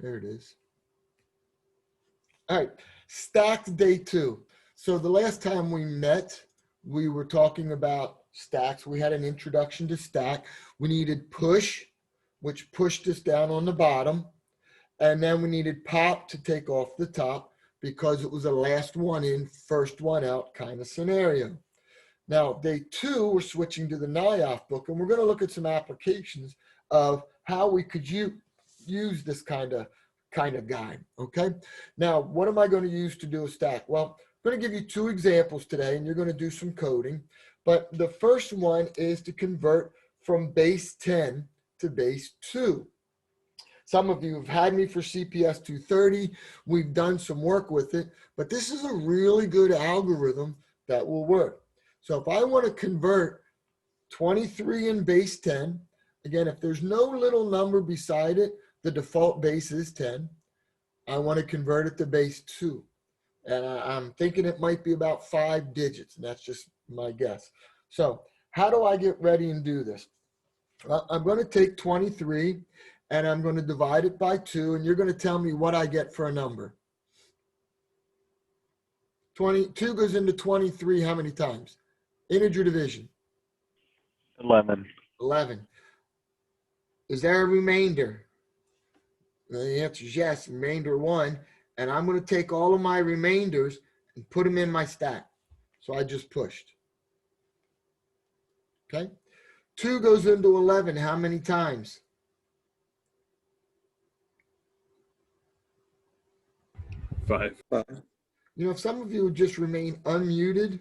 There it is. All right, stacked day 2. So the last time we met, we were talking about stacks. We had an introduction to stack. We needed push, which pushed us down on the bottom. And then we needed pop to take off the top because it was a last one in, first one out kind of scenario. Now, day 2, we're switching to the NIOF book, and we're going to look at some applications of how we could use this kind of guide, okay? Now, what am I going to use to do a stack? Well, I'm going to give you 2 examples today, and you're going to do some coding. But the first one is to convert from base 10 to base 2. Some of you have had me for CPS 230. We've done some work with it, but this is a really good algorithm that will work. So if I want to convert 23 in base 10, again, if there's no little number beside it, the default base is 10. I want to convert it to base 2. And I'm thinking it might be about 5 digits, and that's just my guess. So how do I get ready and do this? Well, I'm going to take 23, and I'm going to divide it by 2, and you're going to tell me what I get for a number. 22 goes into 23 how many times? Integer division. 11. 11. Is there a remainder? The answer is yes, remainder 1. And I'm going to take all of my remainders and put them in my stack. So I just pushed. Okay. 2 goes into 11 how many times? 5. You know, if some of you would just remain unmuted,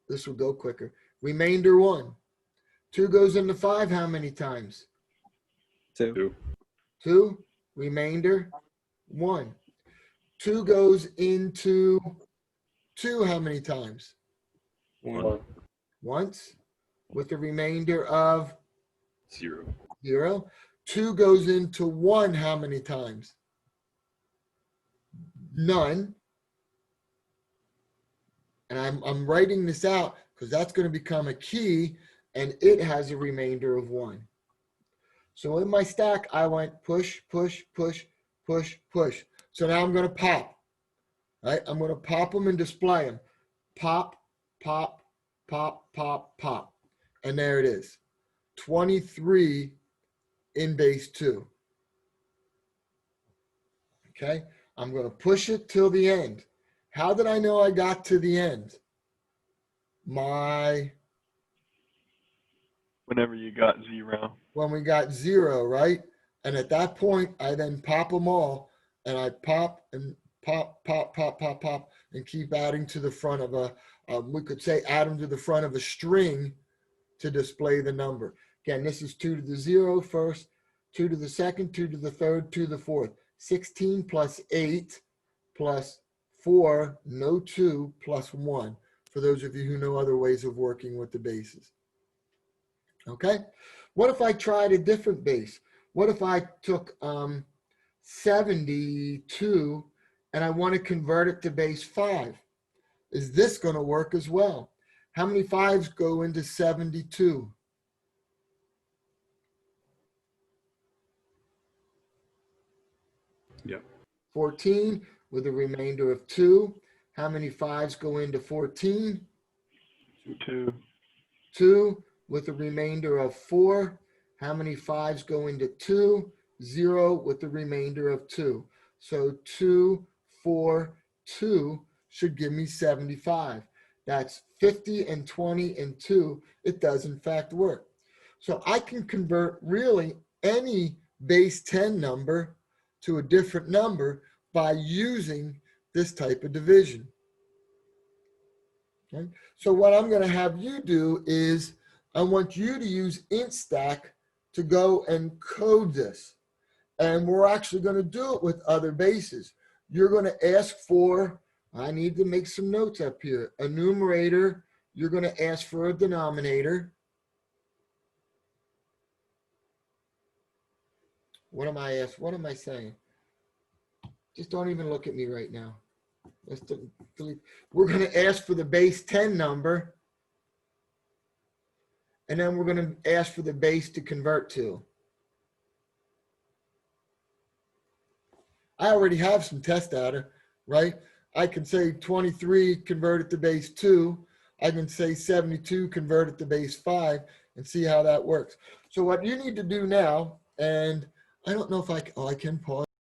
this will go quicker. Remainder 1. 2 goes into 5 how many times? 2. 2. Remainder 1. 2 goes into 2 how many times? 1. Once, with the remainder of 0. 0. 2 goes into 1 how many times? None. And I'm writing this out because that's going to become a key, and it has a remainder of 1. So in my stack, I went push, push, push, push, push. So now I'm going to pop. Right? I'm going to pop them and display them. Pop, pop, pop, pop, pop. And there it is. 23 in base 2. Okay? I'm going to push it till the end. How did I know I got to the end? Whenever you got 0. When we got 0, right? And at that point, I then pop them all, and I pop and pop, pop, pop, pop, pop, and keep adding to the front of we could say add them to the front of a string to display the number. Again, this is 2 to the 0 first, 2 to the second, 2 to the third, 2 to the fourth. 16 plus 8 plus 4, no 2, plus 1, for those of you who know other ways of working with the bases. Okay? What if I tried a different base? What if I took 72 and I want to convert it to base 5? Is this going to work as well? How many 5s go into 72? Yep. 14 with a remainder of 2. How many 5s go into 14? 2. 2 with a remainder of 4. How many 5s go into 2? 0 with the remainder of 2. So 2, 4, 2 should give me 75. That's 50 and 20 and 2. It does in fact work. So I can convert really any base 10 number to a different number by using this type of division. Okay? So what I'm going to have you do is I want you to use IntStack to go and code this. And we're actually going to do it with other bases. You're going to ask for, I need to make some notes up here, a numerator. You're going to ask for a denominator. What am I saying? Just don't even look at me right now. We're going to ask for the base 10 number. And then we're going to ask for the base to convert to. I already have some test data, right? I can say 23 converted to base 2. I can say 72 converted to base 5 and see how that works. So what you need to do now, and I don't know if I can pause.